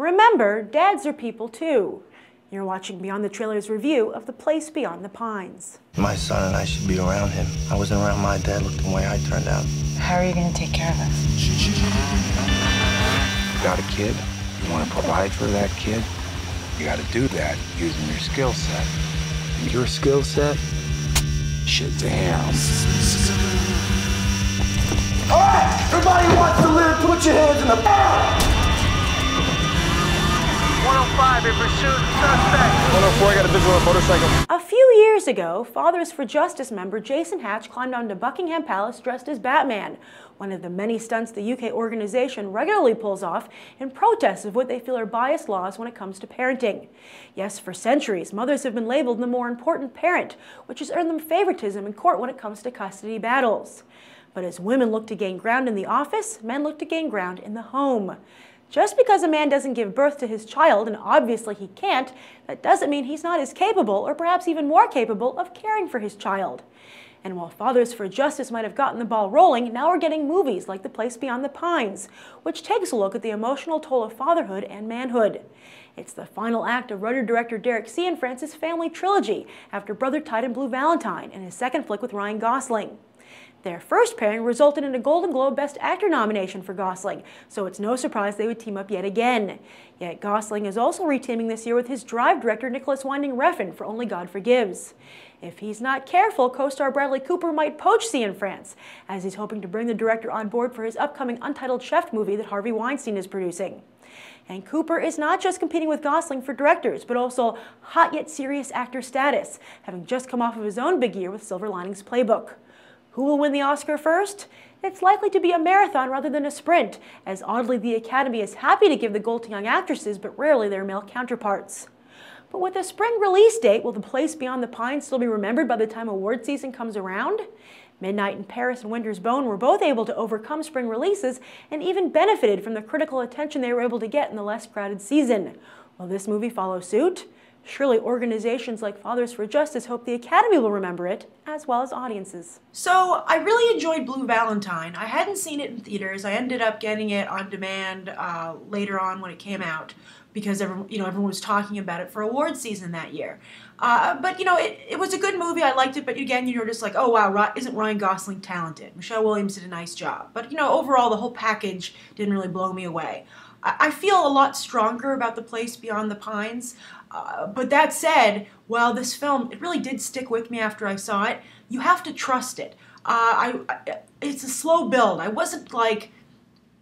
Remember, dads are people too. You're watching Beyond the Trailer's review of The Place Beyond the Pines. My son and I should be around him. I wasn't around my dad. Look the way I turned out. How are you going to take care of us? You got a kid, you want to provide for that kid, you got to do that using your skill set. And your skill set, Shazam. All right, everybody who wants to live, put your hands in the air. 105 in pursuit of suspect. 104, I got a visual on a motorcycle. A few years ago, Fathers for Justice member Jason Hatch climbed onto Buckingham Palace dressed as Batman, one of the many stunts the UK organization regularly pulls off in protest of what they feel are biased laws when it comes to parenting. Yes, for centuries, mothers have been labeled the more important parent, which has earned them favoritism in court when it comes to custody battles. But as women look to gain ground in the office, men look to gain ground in the home. Just because a man doesn't give birth to his child, and obviously he can't, that doesn't mean he's not as capable, or perhaps even more capable, of caring for his child. And while Fathers for Justice might have gotten the ball rolling, now we're getting movies like The Place Beyond the Pines, which takes a look at the emotional toll of fatherhood and manhood. It's the final act of writer-director Derek Cianfrance's family trilogy after Brother Tide and Blue Valentine, and his second flick with Ryan Gosling. Their first pairing resulted in a Golden Globe Best Actor nomination for Gosling, so it's no surprise they would team up yet again. Yet Gosling is also re-teaming this year with his Drive director Nicholas Winding Refn for Only God Forgives. If he's not careful, co-star Bradley Cooper might poach Cianfrance, as he's hoping to bring the director on board for his upcoming Untitled Chapter movie that Harvey Weinstein is producing. And Cooper is not just competing with Gosling for directors, but also hot yet serious actor status, having just come off of his own big year with Silver Linings Playbook. Who will win the Oscar first? It's likely to be a marathon rather than a sprint, as oddly the Academy is happy to give the gold to young actresses, but rarely their male counterparts. But with a spring release date, will The Place Beyond the Pines still be remembered by the time award season comes around? Midnight in Paris and Winter's Bone were both able to overcome spring releases and even benefited from the critical attention they were able to get in the less crowded season. Will this movie follow suit? Surely organizations like Fathers for Justice hope the Academy will remember it, as well as audiences. So, I really enjoyed Blue Valentine. I hadn't seen it in theaters. I ended up getting it on demand later on when it came out, because everyone was talking about it for award season that year. But it was a good movie. I liked it, but again, you're just like, oh wow, isn't Ryan Gosling talented? Michelle Williams did a nice job. But overall, the whole package didn't really blow me away. I feel a lot stronger about The Place Beyond the Pines. But that said, while this film, it really did stick with me after I saw it, you have to trust it. It's a slow build. I wasn't like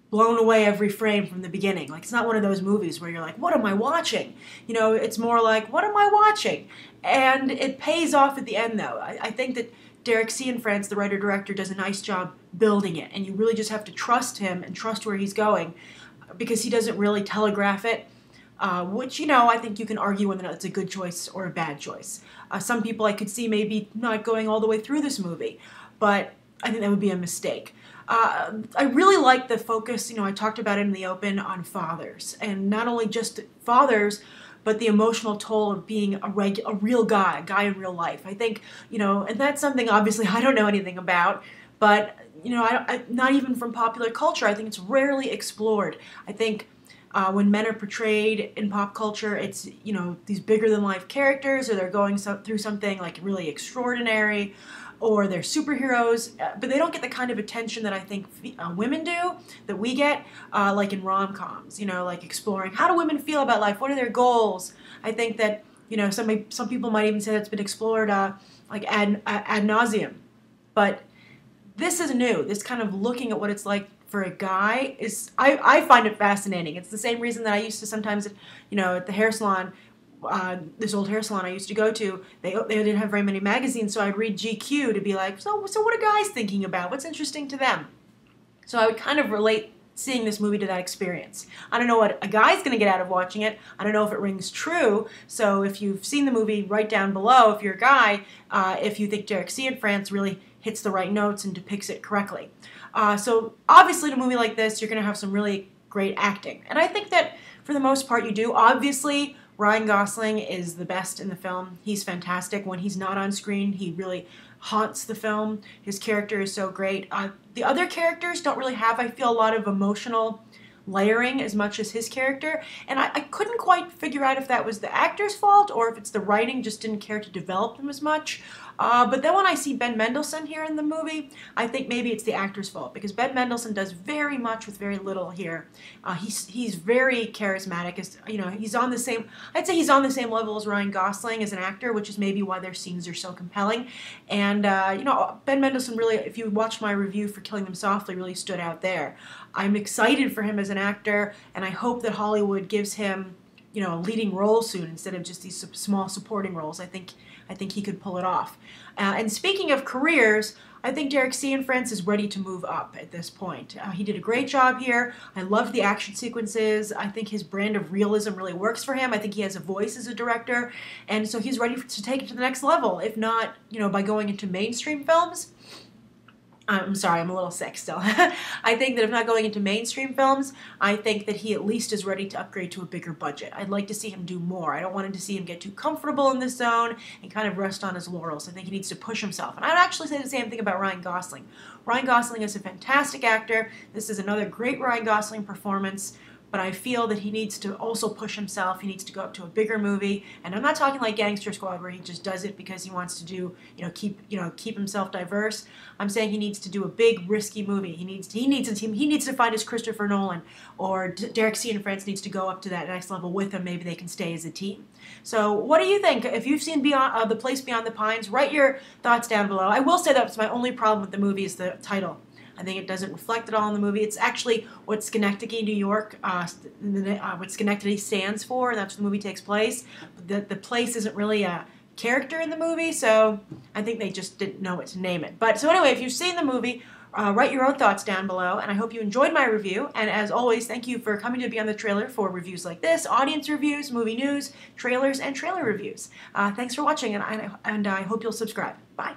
blown away every frame from the beginning. Like, it's not one of those movies where you're like, what am I watching? It's more like, what am I watching? And it pays off at the end, though. I think that Derek Cianfrance, the writer-director, does a nice job building it, and you really just have to trust him and trust where he's going, because he doesn't really telegraph it. Which, I think you can argue whether or not it's a good choice or a bad choice. Some people I could see maybe not going all the way through this movie, but I think that would be a mistake. I really like the focus, I talked about it in the open, on fathers. And not only just fathers, but the emotional toll of being a real guy, a guy in real life. I think, and that's something obviously I don't know anything about, but, not even from popular culture, I think it's rarely explored. I think when men are portrayed in pop culture, it's, these bigger-than-life characters, or they're going through something like really extraordinary, or they're superheroes, but they don't get the kind of attention that I think women do, that we get, like in rom-coms, like exploring how do women feel about life, what are their goals. I think that, some people might even say that's been explored like ad nauseum, but this is new. This kind of looking at what it's like for a guy is, I find it fascinating. It's the same reason that I used to sometimes, at the hair salon, this old hair salon I used to go to, they didn't have very many magazines, so I'd read GQ to be like, so what are guys thinking about? What's interesting to them? So I would kind of relate seeing this movie to that experience. I don't know what a guy's going to get out of watching it. I don't know if it rings true. So if you've seen the movie, write down below, if you're a guy, if you think Derek Cianfrance really hits the right notes and depicts it correctly. So obviously in a movie like this, you're going to have some really great acting. And I think that for the most part you do. Obviously, Ryan Gosling is the best in the film. He's fantastic. When he's not on screen, he really haunts the film. His character is so great. The other characters don't really have, I feel, a lot of emotional layering as much as his character, and I couldn't quite figure out if that was the actor's fault or if it's the writing just didn't care to develop him as much. But then when I see Ben Mendelsohn here in the movie, I think maybe it's the actor's fault, because Ben Mendelsohn does very much with very little here. He's very charismatic. He's on the same, I'd say he's on the same level as Ryan Gosling as an actor, which is maybe why their scenes are so compelling. And Ben Mendelsohn really, if you watch my review for Killing Them Softly, really stood out there. I'm excited for him as an actor, and I hope that Hollywood gives him, a leading role soon instead of just these small supporting roles. I think he could pull it off. And speaking of careers, I think Derek Cianfrance is ready to move up at this point. He did a great job here. I loved the action sequences. I think his brand of realism really works for him. I think he has a voice as a director, and so he's ready to take it to the next level, if not, by going into mainstream films. I'm sorry, I'm a little sick still. I think that if not going into mainstream films, I think that he at least is ready to upgrade to a bigger budget. I'd like to see him do more. I don't want to see him get too comfortable in this zone and kind of rest on his laurels. I think he needs to push himself. And I would actually say the same thing about Ryan Gosling. Ryan Gosling is a fantastic actor. This is another great Ryan Gosling performance. But I feel that he needs to also push himself. He needs to go up to a bigger movie, and I'm not talking like Gangster Squad, where he just does it because he wants to do, keep himself diverse. I'm saying he needs to do a big, risky movie. He needs to find his Christopher Nolan, or Derek Cianfrance needs to go up to that next level with him. Maybe they can stay as a team. So, what do you think? If you've seen The Place Beyond the Pines, write your thoughts down below. I will say that's my only problem with the movie is the title. I think it doesn't reflect it all in the movie. It's actually what Schenectady, New York, what Schenectady stands for. That's where the movie takes place. But the place isn't really a character in the movie, so I think they just didn't know what to name it. But so anyway, if you've seen the movie, write your own thoughts down below, and I hope you enjoyed my review. And as always, thank you for coming to Beyond the Trailer for reviews like this, audience reviews, movie news, trailers, and trailer reviews. Thanks for watching, and I hope you'll subscribe. Bye.